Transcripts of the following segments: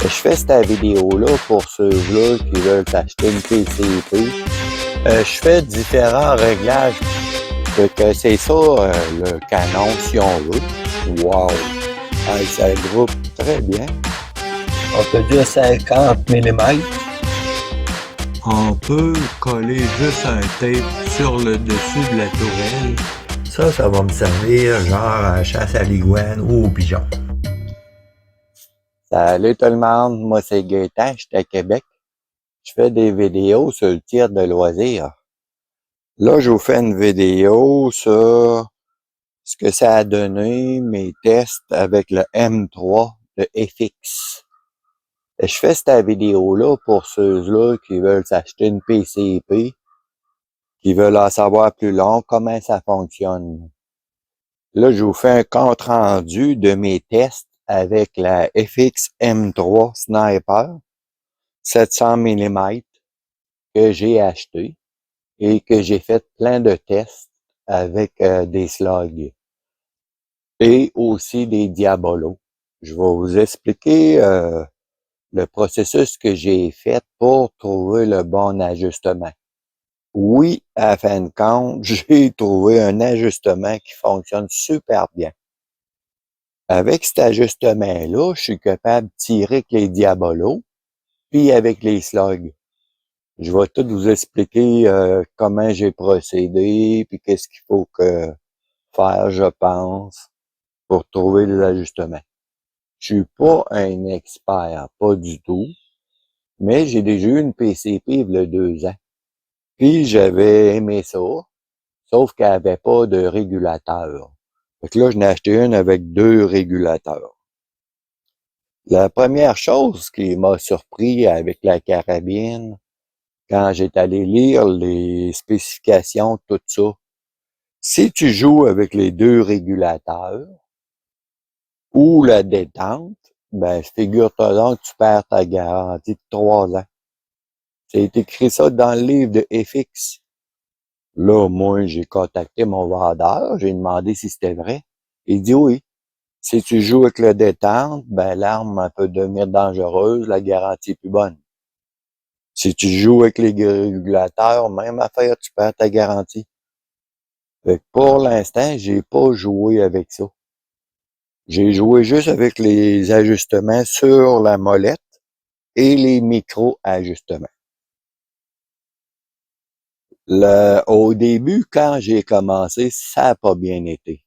Je fais cette vidéo-là pour ceux-là qui veulent acheter une PCP. Je fais différents réglages. Que c'est ça le canon si on veut. Wow! Hey, ça groupe très bien. On peut dire 50 mm. On peut coller juste un tape sur le dessus de la tourelle. Ça va me servir genre à chasse à l'iguane ou au pigeon. Salut tout le monde, moi c'est Gaétan, je suis à Québec. Je fais des vidéos sur le tir de loisirs. Là, je vous fais une vidéo sur ce que ça a donné, mes tests avec le M3 de FX. Je fais cette vidéo-là pour ceux-là qui veulent s'acheter une PCP, qui veulent en savoir plus long comment ça fonctionne. Là, je vous fais un compte rendu de mes tests avec la FX M3 Sniper 700 mm que j'ai acheté et que j'ai fait plein de tests avec des slugs et aussi des diabolos. Je vais vous expliquer le processus que j'ai fait pour trouver le bon ajustement. Oui, à fin de compte, j'ai trouvé un ajustement qui fonctionne super bien. Avec cet ajustement-là, je suis capable de tirer avec les diabolos, puis avec les slugs. Je vais tout vous expliquer comment j'ai procédé, puis qu'est-ce qu'il faut faire, je pense, pour trouver les ajustements. Je suis pas un expert, pas du tout, mais j'ai déjà eu une PCP il y a 2 ans. Puis j'avais aimé ça, sauf qu'elle avait pas de régulateur. Fait que là, je n'ai acheté une avec 2 régulateurs. La première chose qui m'a surpris avec la carabine, quand j'étais allé lire les spécifications, tout ça, si tu joues avec les 2 régulateurs ou la détente, ben figure-toi donc que tu perds ta garantie de 3 ans. C'est écrit ça dans le livre de FX. Là, moi, j'ai contacté mon vendeur, j'ai demandé si c'était vrai. Il dit oui. Si tu joues avec le détente, ben l'arme peut devenir dangereuse, la garantie est plus bonne. Si tu joues avec les régulateurs, même affaire, tu perds ta garantie. Fait que pour l'instant, j'ai pas joué avec ça. J'ai joué juste avec les ajustements sur la molette et les micro-ajustements. Au début, quand j'ai commencé, ça n'a pas bien été.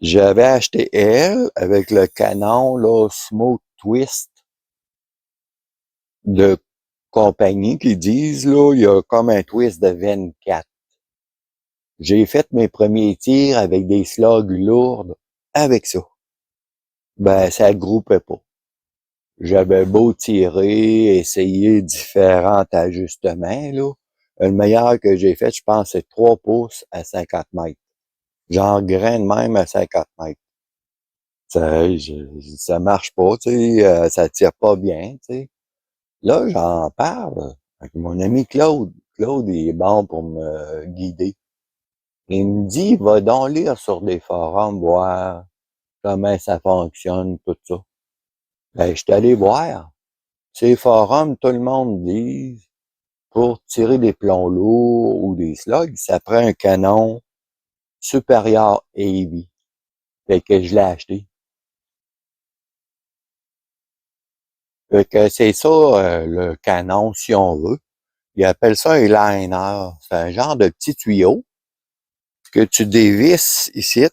J'avais acheté elle avec le canon là, Smooth Twist de compagnie qui disent là, il y a comme un twist de 24. J'ai fait mes premiers tirs avec des slugs lourdes avec ça. Ben, ça groupait pas. J'avais beau tirer, essayer différents ajustements, là. Le meilleur que j'ai fait, je pense, c'est 3 pouces à 50 mètres. J'en graine même à 50 mètres. Ça marche pas, tu sais, ça tire pas bien, tu sais. Là, j'en parle avec mon ami Claude. Claude, il est bon pour me guider. Il me dit, va donc lire sur des forums, voir comment ça fonctionne, tout ça. Ben, je suis allé voir. Ces forums, tout le monde dit, pour tirer des plombs lourds ou des slugs, ça prend un canon supérieur heavy. Fait que je l'ai acheté. Fait que c'est ça, le canon, si on veut. Ils appellent ça un liner. C'est un genre de petit tuyau que tu dévisses ici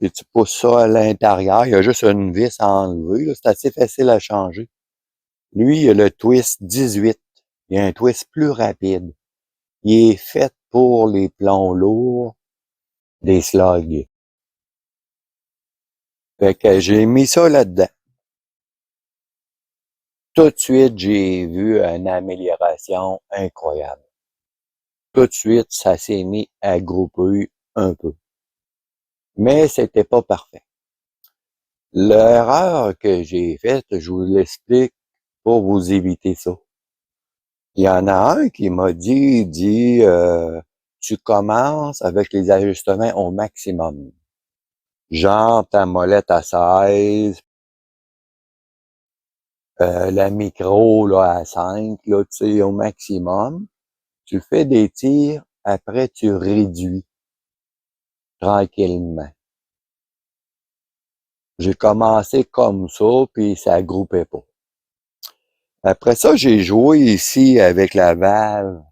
et tu pousses ça à l'intérieur. Il y a juste une vis à enlever, là. C'est assez facile à changer. Lui, il a le twist 18. Il y a un twist plus rapide. Il est fait pour les plombs lourds des slugs. Fait que j'ai mis ça là-dedans. Tout de suite, j'ai vu une amélioration incroyable. Tout de suite, ça s'est mis à grouper un peu. Mais c'était pas parfait. L'erreur que j'ai faite, je vous l'explique pour vous éviter ça. Il y en a un qui m'a dit, tu commences avec les ajustements au maximum. Genre ta molette à 16, la micro là, à 5, là, tu sais, au maximum. Tu fais des tirs, après tu réduis tranquillement. J'ai commencé comme ça, puis ça groupait pas. Après ça, j'ai joué ici avec la valve.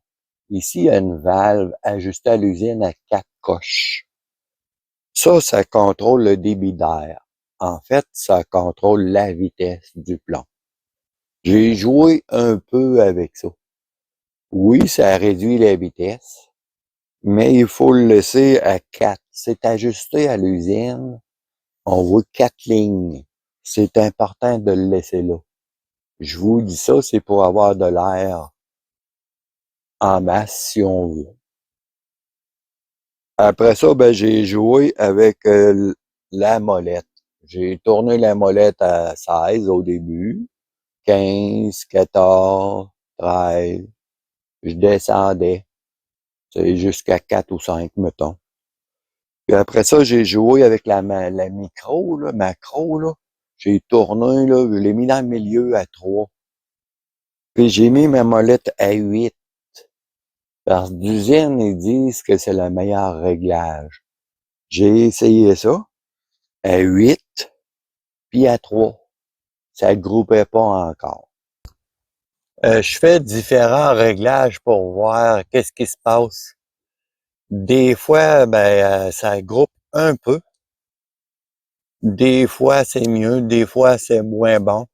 Ici, il y a une valve ajustée à l'usine à 4 coches. Ça contrôle le débit d'air. En fait, ça contrôle la vitesse du plomb. J'ai joué un peu avec ça. Oui, ça réduit la vitesse, mais il faut le laisser à 4. C'est ajusté à l'usine. On voit 4 lignes. C'est important de le laisser là. Je vous dis ça, c'est pour avoir de l'air en masse, si on veut. Après ça, ben, j'ai joué avec la molette. J'ai tourné la molette à 16 au début, 15, 14, 13. Je descendais, c'est jusqu'à 4 ou 5, mettons. Puis après ça, j'ai joué avec la micro, là, macro, là. J'ai tourné, là, je l'ai mis dans le milieu à 3. Puis j'ai mis ma molette à 8. Parce que d'usine, ils disent que c'est le meilleur réglage. J'ai essayé ça à 8, puis à 3. Ça ne groupait pas encore. Je fais différents réglages pour voir qu'est-ce qui se passe. Des fois, ben, ça groupe un peu. Des fois, c'est mieux. Des fois, c'est moins bon.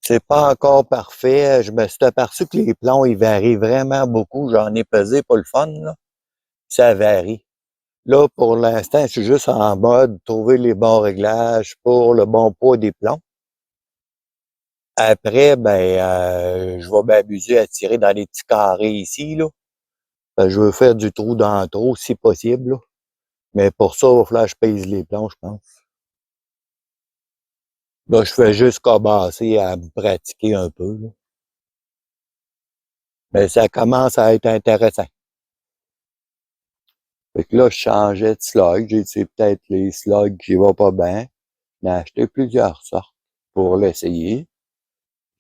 C'est pas encore parfait. Je me suis aperçu que les plombs, ils varient vraiment beaucoup. J'en ai pesé pour le fun, là. Ça varie. Là, pour l'instant, je suis juste en mode trouver les bons réglages pour le bon poids des plombs. Après, ben, je vais m'amuser à tirer dans les petits carrés ici, là. Je veux faire du trou dans trop, si possible, là. Mais pour ça, il va falloir que je pèse les plombs, je pense. Là, je fais juste commencer à me pratiquer un peu, là. Mais ça commence à être intéressant. Fait que là, je changeais de slug. J'ai dit, c'est peut-être les slugs qui vont pas bien. J'ai acheté plusieurs sortes pour l'essayer.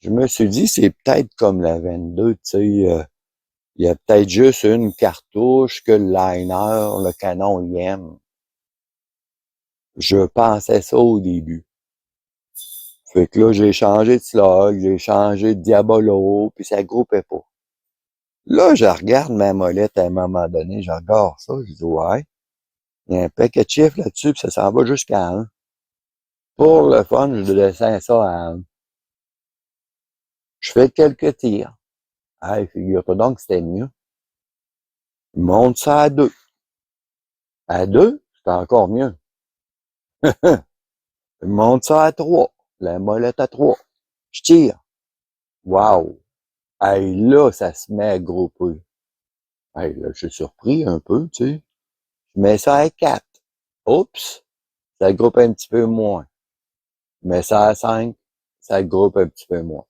Je me suis dit, c'est peut-être comme la 22, tu sais, il y a peut-être juste une cartouche que le liner, le canon, il aime. Je pensais ça au début. Fait que là, j'ai changé de slug, j'ai changé de Diabolo, puis ça groupait pas. Là, je regarde ma molette à un moment donné, je regarde ça, je dis, ouais, il y a un paquet de chiffres là-dessus, puis ça s'en va jusqu'à 1. Pour le fun, je descends ça à 1. Je fais quelques tirs. Hey, figure-toi donc que c'était mieux. Je monte ça à 2. À 2, c'est encore mieux. Je monte ça à 3. La molette à 3. Je tire. Wow! Hey, là, ça se met à grouper. Hey, là, je suis surpris un peu, tu sais. Je mets ça à 4. Oups! Ça groupe un petit peu moins. Je mets ça à 5. Ça groupe un petit peu moins.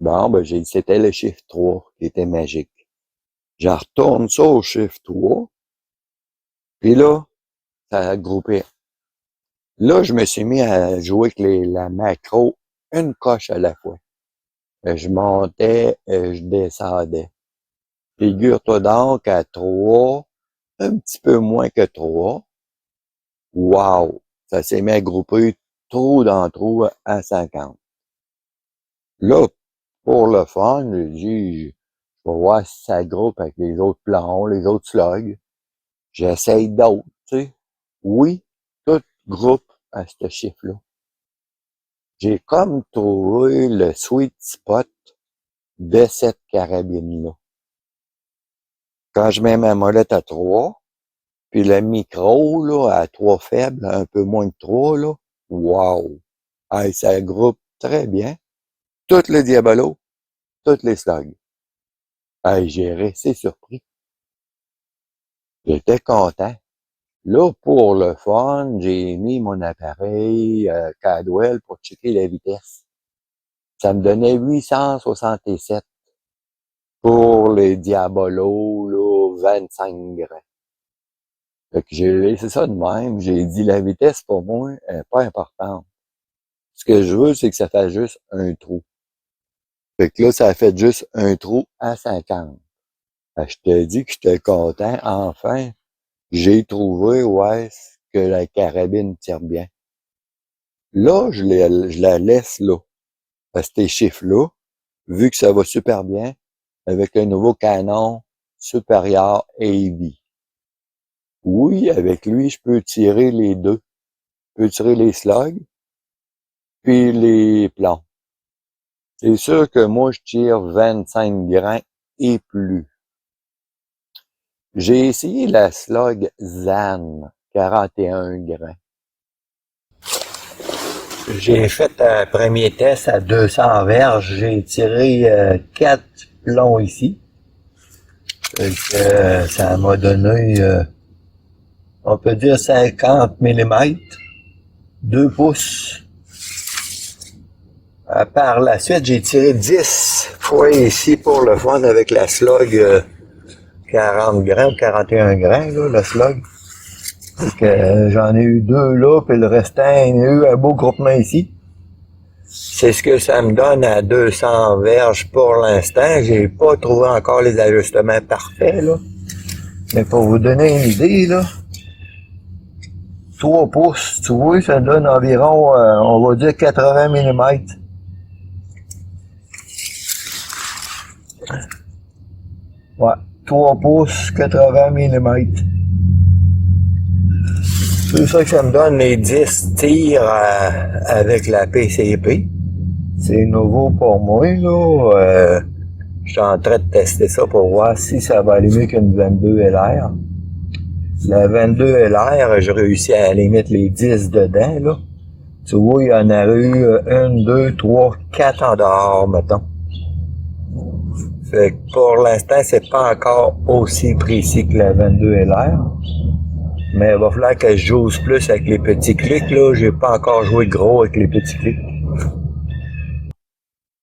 Bon, ben, c'était le chiffre 3 qui était magique. J'en retourne ça au chiffre 3. Puis là, ça a groupé. Là, je me suis mis à jouer avec la macro une coche à la fois. Je montais, je descendais. Figure-toi donc à 3, un petit peu moins que 3. Wow! Ça s'est mis à grouper trou dans trou à 50. Là, pour le fun, j'ai dit, je vais voir si ça groupe avec les autres plombs, les autres slugs. J'essaye d'autres, tu sais. Oui, tout groupe à ce chiffre-là. J'ai comme trouvé le sweet spot de cette carabine-là. Quand je mets ma molette à 3, puis le micro, là, à 3 faibles, un peu moins de 3, là, wow! Hey, ça groupe très bien. Toutes les diabolos, toutes les slugs. Hey, j'ai resté surpris. J'étais content. Là, pour le fun, j'ai mis mon appareil Cadwell pour checker la vitesse. Ça me donnait 867 pour les diabolos, là, 25 grammes. Fait que j'ai laissé ça de même. J'ai dit, la vitesse, pour moi, est pas importante. Ce que je veux, c'est que ça fasse juste un trou. Fait que là, ça a fait juste un trou à 50. Fait que je te dis que j'étais content. Enfin, j'ai trouvé où est-ce que la carabine tire bien. Là, je la laisse là. À ces chiffres-là, vu que ça va super bien avec le nouveau canon supérieur AB. Oui, avec lui, je peux tirer les deux. Je peux tirer les slugs, puis les plombs. C'est sûr que moi, je tire 25 grains et plus. J'ai essayé la slug ZAN, 41 grains. J'ai fait un premier test à 200 verges. J'ai tiré 4 plombs ici. Ça m'a donné, on peut dire 50 mm, 2 pouces. Par la suite, j'ai tiré 10 fois ici pour le fun avec la slug 40 grains ou 41 grains, là, la slug. J'en ai eu 2 là, puis le restant, il y a eu un beau groupement ici. C'est ce que ça me donne à 200 verges pour l'instant. J'ai pas trouvé encore les ajustements parfaits, là. Mais pour vous donner une idée, là, 3 pouces, tu vois, ça donne environ, on va dire 80 mm. Ouais, 3 pouces, 80 mm. C'est ça que ça me donne les 10 tirs avec la PCP. C'est nouveau pour moi, là. Je suis en train de tester ça pour voir si ça va aller mieux qu'une 22 LR. La 22 LR, j'ai réussi à aller mettre les 10 dedans, là. Tu vois, il y en a eu 1, 2, 3, 4 en dehors, mettons. Fait que pour l'instant, c'est pas encore aussi précis que la 22 LR. Mais il va falloir que je joue plus avec les petits clics, là. J'ai pas encore joué gros avec les petits clics.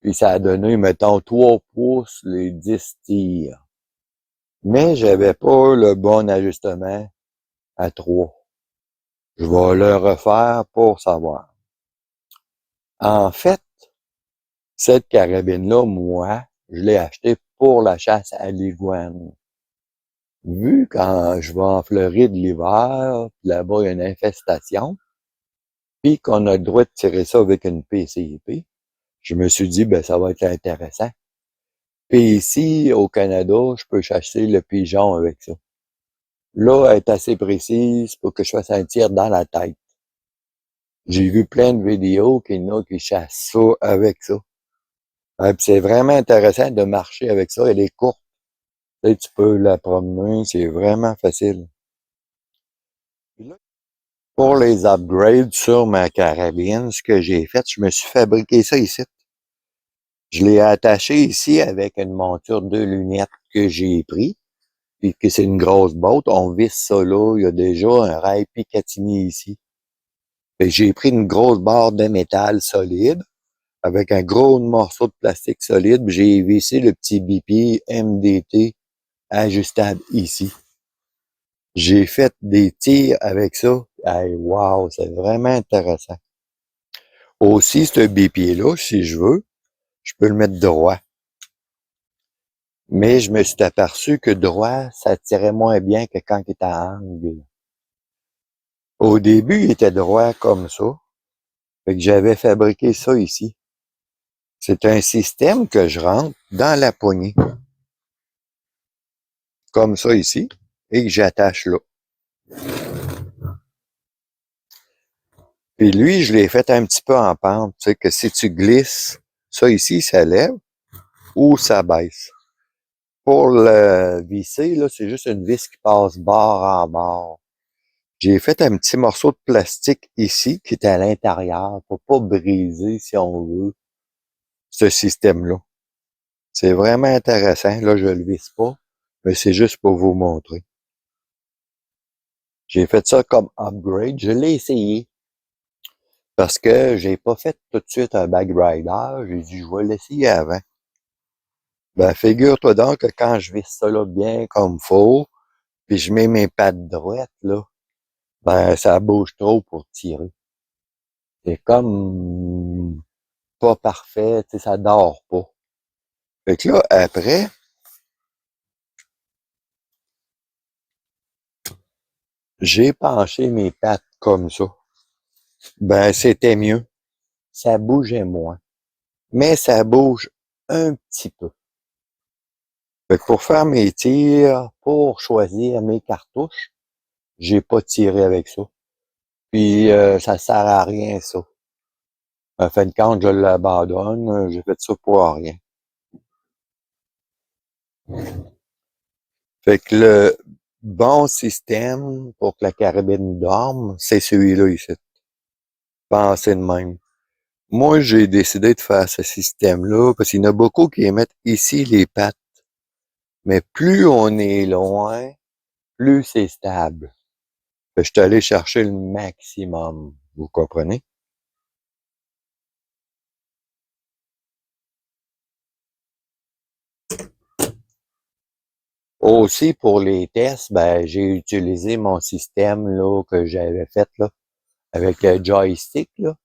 Puis ça a donné, mettons, 3 pouces les 10 tirs. Mais j'avais pas le bon ajustement à 3. Je vais le refaire pour savoir. En fait, cette carabine-là, moi, je l'ai achetée pour la chasse à l'iguane. Vu quand je vais en Floride l'hiver, là-bas il y a une infestation, puis qu'on a le droit de tirer ça avec une PCP, je me suis dit, ben ça va être intéressant. Puis ici, au Canada, je peux chasser le pigeon avec ça. Là, elle est assez précise pour que je fasse un tir dans la tête. J'ai vu plein de vidéos qu'il y en a qui chassent ça avec ça. Puis c'est vraiment intéressant de marcher avec ça. Elle est courte. Tu peux la promener, c'est vraiment facile. Pour les upgrades sur ma carabine, ce que j'ai fait, je me suis fabriqué ça ici. Je l'ai attaché ici avec une monture de lunettes que j'ai pris. Puis que c'est une grosse botte, on visse ça là, il y a déjà un rail Picatinny ici. J'ai pris une grosse barre de métal solide, avec un gros morceau de plastique solide, puis j'ai vissé le petit bipied MDT ajustable ici. J'ai fait des tirs avec ça. Hey, wow, c'est vraiment intéressant. Aussi, ce bipied-là, si je veux, je peux le mettre droit. Mais je me suis aperçu que droit, ça tirait moins bien que quand il était à angle. Au début, il était droit comme ça. Fait que j'avais fabriqué ça ici. C'est un système que je rentre dans la poignée. Comme ça ici. Et que j'attache là. Puis lui, je l'ai fait un petit peu en pente. Tu sais que si tu glisses, ça ici, ça lève ou ça baisse. Pour le visser, là, c'est juste une vis qui passe bord en bord. J'ai fait un petit morceau de plastique ici qui est à l'intérieur pour pas briser, si on veut, ce système-là. C'est vraiment intéressant. Là, je le visse pas, mais c'est juste pour vous montrer. J'ai fait ça comme upgrade. Je l'ai essayé parce que j'ai pas fait tout de suite un bag rider. J'ai dit, je vais l'essayer avant. Ben, figure-toi donc que quand je visse ça là bien comme faut, puis je mets mes pattes droites, là, ben, ça bouge trop pour tirer. C'est comme pas parfait, tu sais, ça dort pas. Fait que là, après, j'ai penché mes pattes comme ça. Ben, c'était mieux. Ça bougeait moins. Mais ça bouge un petit peu. Fait que pour faire mes tirs, pour choisir mes cartouches, j'ai pas tiré avec ça. Puis ça sert à rien, ça. En fin de compte, je l'abandonne. J'ai fait ça pour rien. Fait que le bon système pour que la carabine dorme, c'est celui-là ici. Pensez de même. Moi, j'ai décidé de faire ce système-là parce qu'il y en a beaucoup qui émettent ici les pattes. Mais plus on est loin, plus c'est stable. Fait que je suis allé chercher le maximum. Vous comprenez? Aussi, pour les tests, ben, j'ai utilisé mon système là, que j'avais fait là, avec le joystick. Là.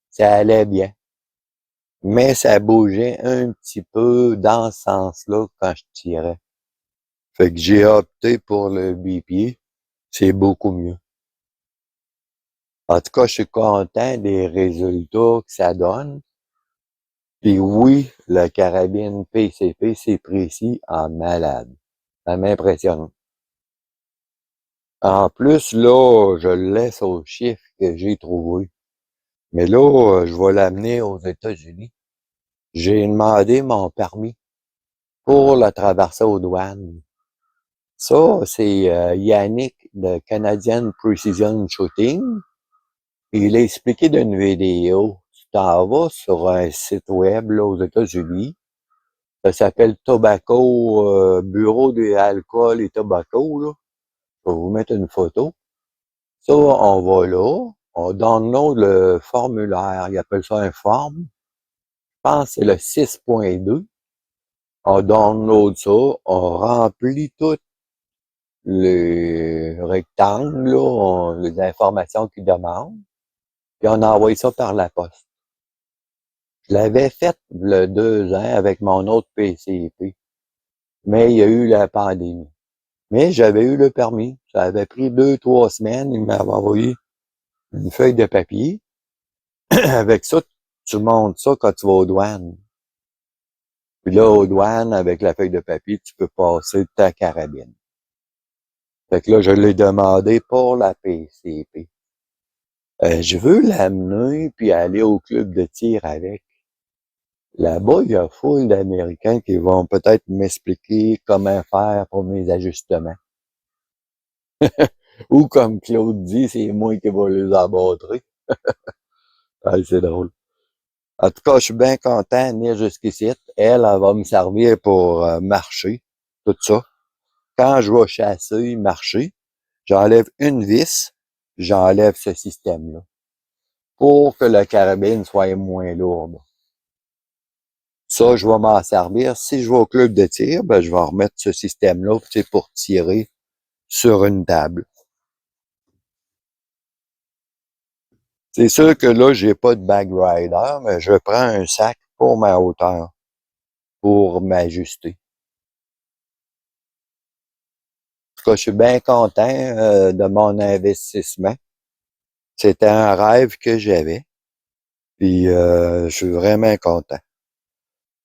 Ça allait bien. Mais ça bougeait un petit peu dans ce sens-là quand je tirais. Fait que j'ai opté pour le bipied. C'est beaucoup mieux. En tout cas, je suis content des résultats que ça donne. Puis oui, la carabine PCP, c'est précis en malade. Ça m'impressionne. En plus, là, je le laisse au chiffre que j'ai trouvé. Mais là, je vais l'amener aux États-Unis. J'ai demandé mon permis pour le traverser aux douanes. Ça, c'est Yannick de Canadian Precision Shooting. Il a expliqué d'une vidéo. Tu t'en vas sur un site web là, aux États-Unis. Ça s'appelle Tobacco, Bureau des alcools et tobacco. Là. Je vais vous mettre une photo. Ça, on va là. On download le formulaire. Ils appellent ça un form. Je pense que c'est le 6.2. On download ça. On remplit tout les rectangles, là, les informations qu'ils demandent, puis on envoie ça par la poste. Je l'avais fait le 2 ans avec mon autre PCP, mais il y a eu la pandémie. Mais j'avais eu le permis. Ça avait pris 2, 3 semaines. Il m'avait envoyé une feuille de papier. Avec ça, tu montes ça quand tu vas aux douanes. Puis là, aux douanes, avec la feuille de papier, tu peux passer ta carabine. Fait que là, je l'ai demandé pour la PCP. Je veux l'amener puis aller au club de tir avec. Là-bas, il y a foule d'Américains qui vont peut-être m'expliquer comment faire pour mes ajustements. Ou comme Claude dit, c'est moi qui vais les abattre. Ah, c'est drôle. En tout cas, je suis bien content de venir jusqu'ici. Elle va me servir pour marcher, tout ça. Quand je vais chasser, marcher, j'enlève une vis, j'enlève ce système-là pour que la carabine soit moins lourde. Ça, je vais m'en servir. Si je vais au club de tir, ben, je vais remettre ce système-là pour tirer sur une table. C'est sûr que là, j'ai pas de bag rider, mais je prends un sac pour ma hauteur, pour m'ajuster. En tout cas, je suis bien content de mon investissement. C'était un rêve que j'avais. Puis, je suis vraiment content.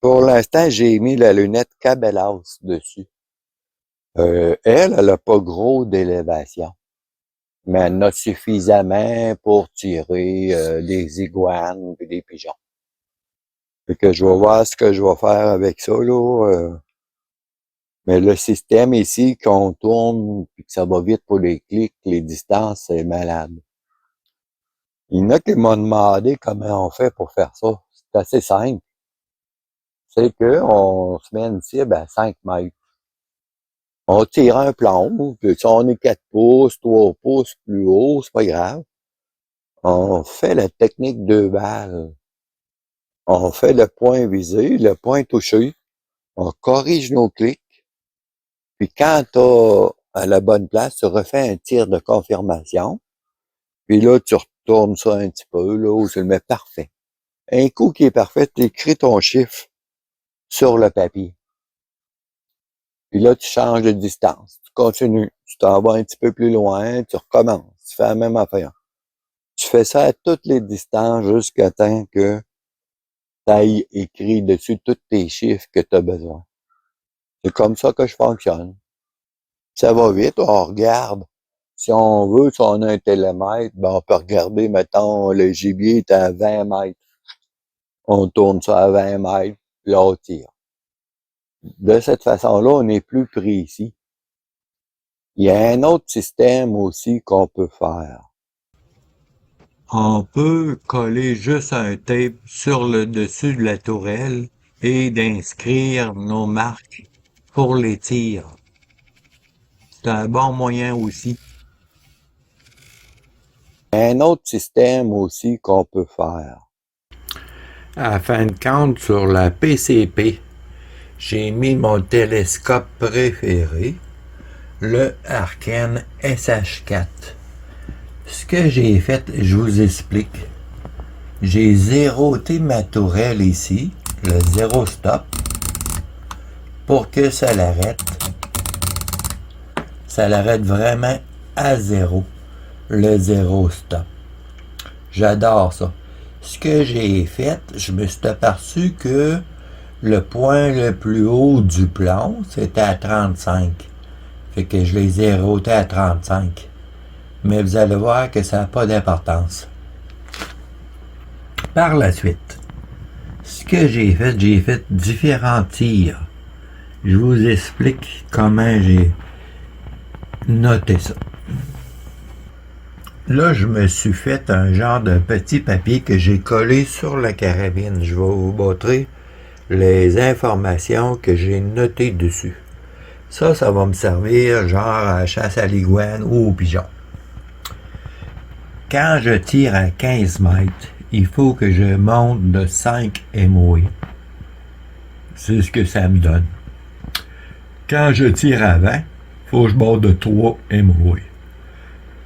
Pour l'instant, j'ai mis la lunette Cabela's dessus. Elle n'a pas gros d'élévation. Mais elle en a suffisamment pour tirer des iguanes et des pigeons. Fait que je vais voir ce que je vais faire avec ça, là. Mais le système ici, qu'on tourne puis que ça va vite pour les clics, les distances, c'est malade. Il y en a qui m'ont demandé comment on fait pour faire ça. C'est assez simple. C'est qu'on se met une cible à 5 mètres. On tire un plomb, puis si on est 4 pouces, 3 pouces plus haut, c'est pas grave. On fait la technique 2 balles. On fait le point visé, le point touché. On corrige nos clics. Puis quand tu as à la bonne place, tu refais un tir de confirmation. Puis là, tu retournes ça un petit peu, là, où tu le mets parfait. Un coup qui est parfait, tu écris ton chiffre sur le papier. Puis là, tu changes de distance. Tu continues. Tu t'en vas un petit peu plus loin, tu recommences. Tu fais la même affaire. Tu fais ça à toutes les distances jusqu'à temps que tu ailles écrit dessus tous tes chiffres que tu as besoin. C'est comme ça que je fonctionne. Ça va vite, on regarde. Si on veut, si on a un télémètre, ben on peut regarder, mettons, le gibier est à 20 mètres. On tourne ça à 20 mètres, puis là, on tire. De cette façon-là, on est plus précis. Il y a un autre système aussi qu'on peut faire. On peut coller juste un tape sur le dessus de la tourelle et d'inscrire nos marques pour les tirs. C'est un bon moyen aussi. Un autre système aussi qu'on peut faire. À fin de compte, sur la PCP, j'ai mis mon télescope préféré, le Arken SH4. Ce que j'ai fait, je vous explique. J'ai zéroté ma tourelle ici, le zéro stop, pour que ça l'arrête. Ça l'arrête vraiment à zéro, le zéro stop. J'adore ça. Ce que j'ai fait, je me suis aperçu que le point le plus haut du plomb, c'était à 35. Fait que je l'ai zéroté à 35. Mais vous allez voir que ça n'a pas d'importance. Par la suite, ce que j'ai fait différents tirs. Je vous explique comment j'ai noté ça. Là, je me suis fait un genre de petit papier que j'ai collé sur la carabine. Je vais vous montrer les informations que j'ai notées dessus. Ça va me servir genre à la chasse à l'iguane ou au pigeon. Quand je tire à 15 mètres, il faut que je monte de 5 MOE. C'est ce que ça me donne. Quand je tire à 20, il faut que je monte de 3 MOE.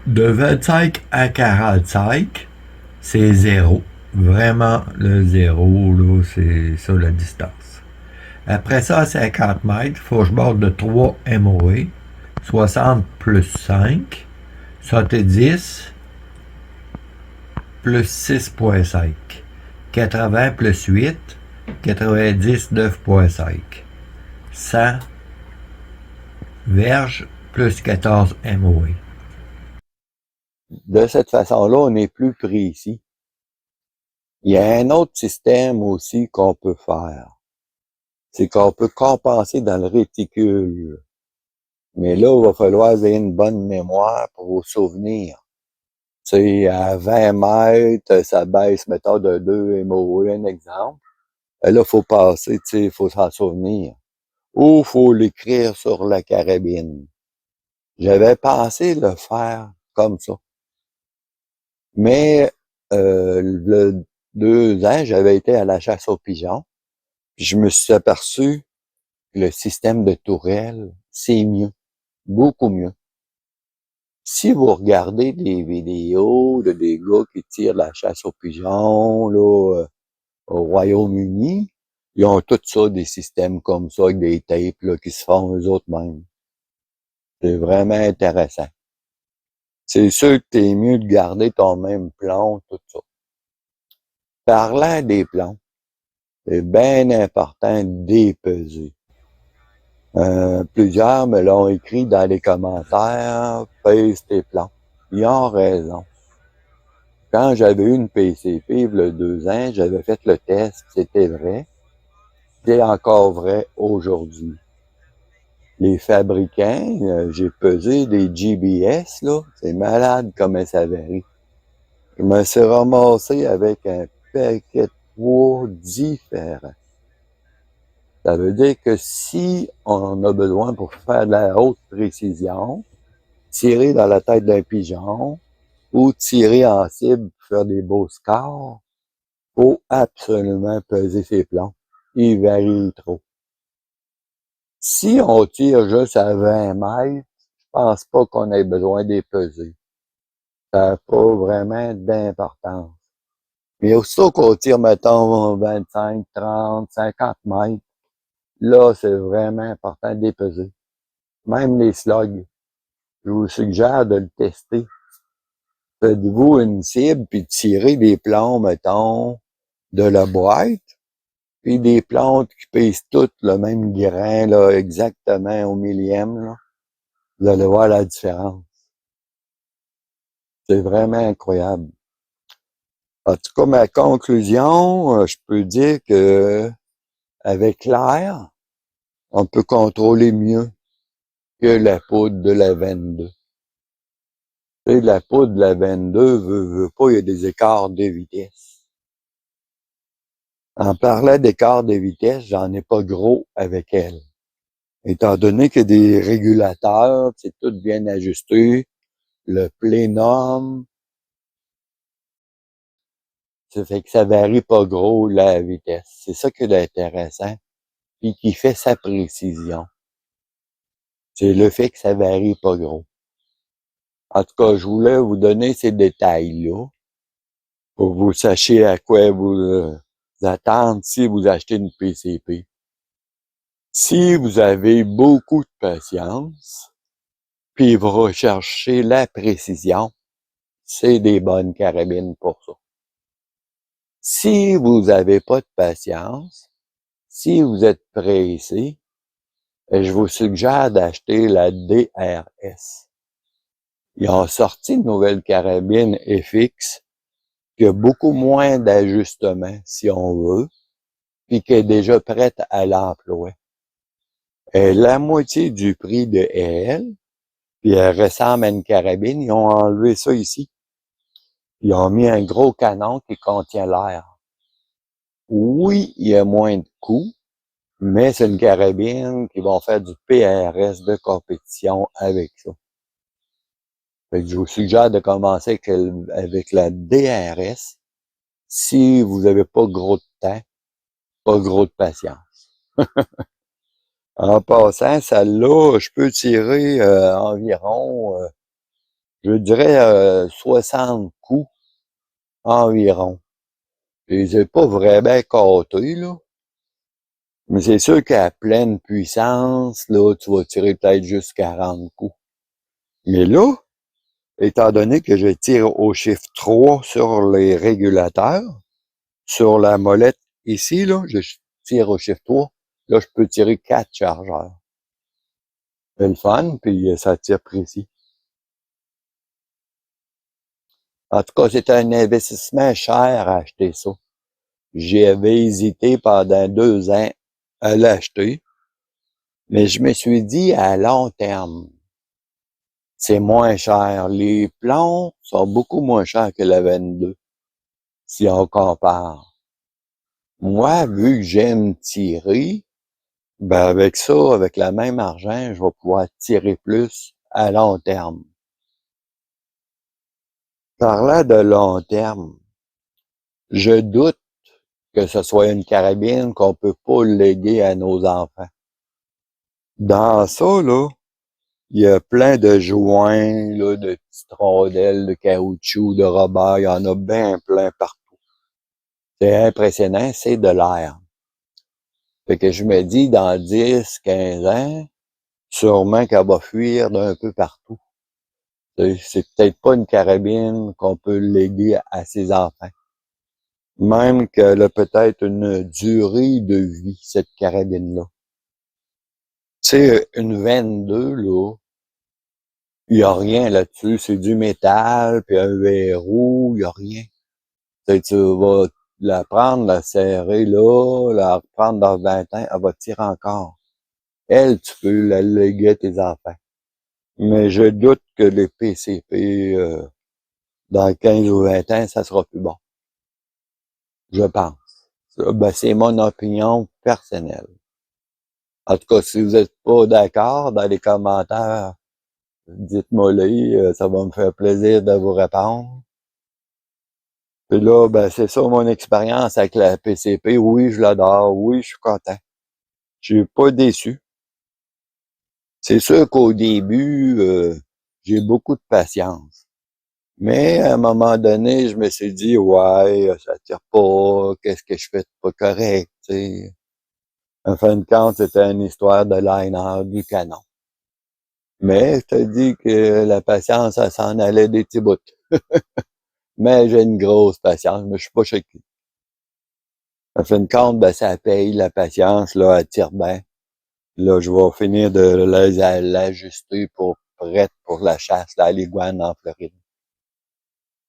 De 25 à 45, c'est 0. Vraiment, le 0, là, c'est ça la distance. Après ça, à 50 mètres, il faut que je monte de 3 MOE. 60 plus 5, 70 plus 6,5. 80 plus 8, 90, 9,5. 100 verges plus 14 MOE. De cette façon-là, on est plus précis. Il y a un autre système aussi qu'on peut faire. C'est qu'on peut compenser dans le réticule. Mais là, il va falloir avoir une bonne mémoire pour vos souvenirs. Tu sais, à 20 mètres, ça baisse, mettons, de 2 MOE, un exemple. Et là, il faut passer, tu sais, il faut s'en souvenir. Ou il faut l'écrire sur la carabine. J'avais pensé le faire comme ça. Mais le 2 ans, j'avais été à la chasse aux pigeons. Puis je me suis aperçu que le système de tourelle, c'est mieux. Beaucoup mieux. Si vous regardez des vidéos de des gars qui tirent la chasse aux pigeons là, au Royaume-Uni, ils ont tout ça, des systèmes comme ça, avec des tapes là, qui se font eux autres mêmes. C'est vraiment intéressant. C'est sûr que t'es mieux de garder ton même plomb, tout ça. Parlant des plombs, c'est bien important d'épeser. Plusieurs me l'ont écrit dans les commentaires, pèse tes plombs. Ils ont raison. Quand j'avais eu une PCP, il y a 2 ans, j'avais fait le test, c'était vrai. C'est encore vrai aujourd'hui. Les fabricants, j'ai pesé des GBS, là, c'est malade comme ça varie. Je me suis ramassé avec un paquet de poids différents. Ça veut dire que si on a besoin pour faire de la haute précision, tirer dans la tête d'un pigeon ou tirer en cible pour faire des beaux scores, faut absolument peser ses plombs. Ils varient trop. Si on tire juste à 20 mètres, je pense pas qu'on ait besoin de les peser. Ça n'a pas vraiment d'importance. Mais aussitôt qu'on tire, mettons, 25, 30, 50 mètres, là, c'est vraiment important de les peser. Même les slugs. Je vous suggère de le tester. Faites-vous une cible, puis tirez des plombs, mettons, de la boîte, puis des plantes qui pèsent toutes le même grain, là, exactement au millième, là. Vous allez voir la différence. C'est vraiment incroyable. En tout cas, ma conclusion, je peux dire que avec l'air, on peut contrôler mieux que la poudre de la 22. Tu sais, la poudre de la 22, veut pas, il y a des écarts de vitesse. En parlant d'écart de vitesse, j'en ai pas gros avec elle. Étant donné que des régulateurs, c'est tout bien ajusté, le plénum, ça fait que ça varie pas gros la vitesse. C'est ça qui est intéressant, puis qui fait sa précision. C'est le fait que ça varie pas gros. En tout cas, je voulais vous donner ces détails-là pour que vous sachiez à quoi vous attendre si vous achetez une PCP. Si vous avez beaucoup de patience, puis vous recherchez la précision, c'est des bonnes carabines pour ça. Si vous n'avez pas de patience, si vous êtes pressé, je vous suggère d'acheter la DRS. Ils ont sorti une nouvelle carabine FX qui a beaucoup moins d'ajustements, si on veut, puis qui est déjà prête à l'emploi. Elle est la moitié du prix de elle, puis elle ressemble à une carabine. Ils ont enlevé ça ici. Ils ont mis un gros canon qui contient l'air. Oui, il y a moins de coûts, mais c'est une carabine qui va faire du PRS de compétition avec ça. Fait que je vous suggère de commencer avec la DRS si vous n'avez pas gros de temps, pas gros de patience. En passant, celle-là, je peux tirer environ, je dirais 60 coups environ. Je les ai pas vraiment gâtés, là. Mais c'est sûr qu'à pleine puissance, là, tu vas tirer peut-être juste 40 coups. Mais là, étant donné que je tire au chiffre 3 sur les régulateurs, sur la molette ici, là, je tire au chiffre 3, là, je peux tirer 4 chargeurs. C'est le fun, puis ça tire précis. En tout cas, c'est un investissement cher à acheter ça. J'avais hésité pendant 2 ans à l'acheter, mais je me suis dit à long terme, c'est moins cher. Les plombs sont beaucoup moins chers que la 22, si on compare. Moi, vu que j'aime tirer, ben avec ça, avec le même argent, je vais pouvoir tirer plus à long terme. Parlant de long terme, je doute que ce soit une carabine qu'on peut pas léguer à nos enfants. Dans ça, là, il y a plein de joints, là, de petites rondelles de caoutchouc, de robert, il y en a bien plein partout. C'est impressionnant, c'est de l'air. Fait que je me dis, dans 10, 15 ans, sûrement qu'elle va fuir d'un peu partout. C'est peut-être pas une carabine qu'on peut léguer à ses enfants. Même qu'elle a peut-être une durée de vie, cette carabine-là. Tu sais, une 22, là, il n'y a rien là-dessus. C'est du métal, puis un verrou, il n'y a rien. Tu vas la prendre, la serrer là, la reprendre dans 20 ans, elle va tirer encore. Elle, tu peux la léguer à tes enfants. Mais je doute que les PCP, dans 15 ou 20 ans, ça sera plus bon. Je pense. Ça, ben, c'est mon opinion personnelle. En tout cas, si vous n'êtes pas d'accord, dans les commentaires, dites-moi-le, ça va me faire plaisir de vous répondre. Puis là, ben, c'est ça mon expérience avec la PCP. Oui, je l'adore. Oui, je suis content. Je suis pas déçu. C'est sûr qu'au début, j'ai beaucoup de patience. Mais à un moment donné, je me suis dit, ouais, ça tire pas, qu'est-ce que je fais de pas correct, tu sais. En fin de compte, c'était une histoire de liner du canon. Mais je te dis que la patience, ça s'en allait des petits bouts. Mais j'ai une grosse patience, mais je suis pas choqué. En fin de compte, ben, ça paye la patience, là, elle tire bien. Là, je vais finir de l'ajuster pour prête pour la chasse, là, à l'iguane en Floride.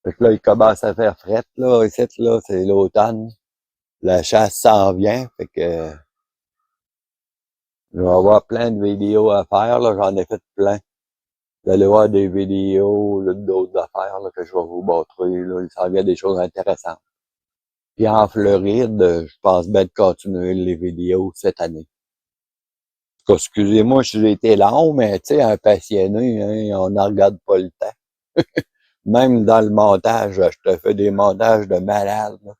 Fait que là, il commence à faire frette, là, ici, là, c'est l'automne. La chasse s'en vient, fait que je vais avoir plein de vidéos à faire, là, j'en ai fait plein. Vous allez voir des vidéos, là, d'autres affaires, là, que je vais vous montrer, là, il s'en vient des choses intéressantes. Puis en Floride, je pense bien de continuer les vidéos cette année. Excusez-moi si j'ai été long, mais tu sais, un passionné, hein, on n'en regarde pas le temps. Même dans le montage, je te fais des montages de malade, là.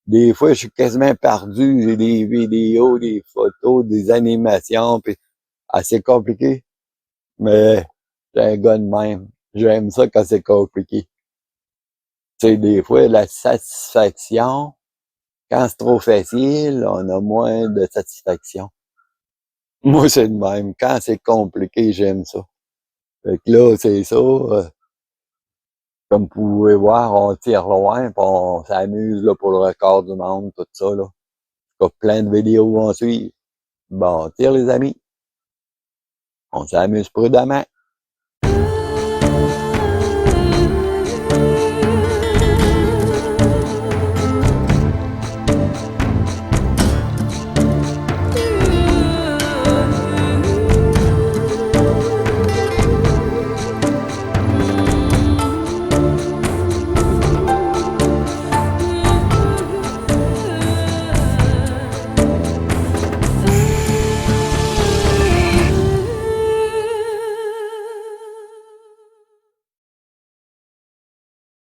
Des fois, je suis quasiment perdu. J'ai des vidéos, des photos, des animations, puis assez compliqué. Mais j'ai un gars de même. J'aime ça quand c'est compliqué. Tu sais, des fois, la satisfaction, quand c'est trop facile, on a moins de satisfaction. Moi, c'est le même. Quand c'est compliqué, j'aime ça. Fait que là, c'est ça. Comme vous pouvez voir, on tire loin, puis on s'amuse là, pour le record du monde, tout ça. Là. Il y a plein de vidéos à suivre. Bon, tire les amis. On s'amuse prudemment.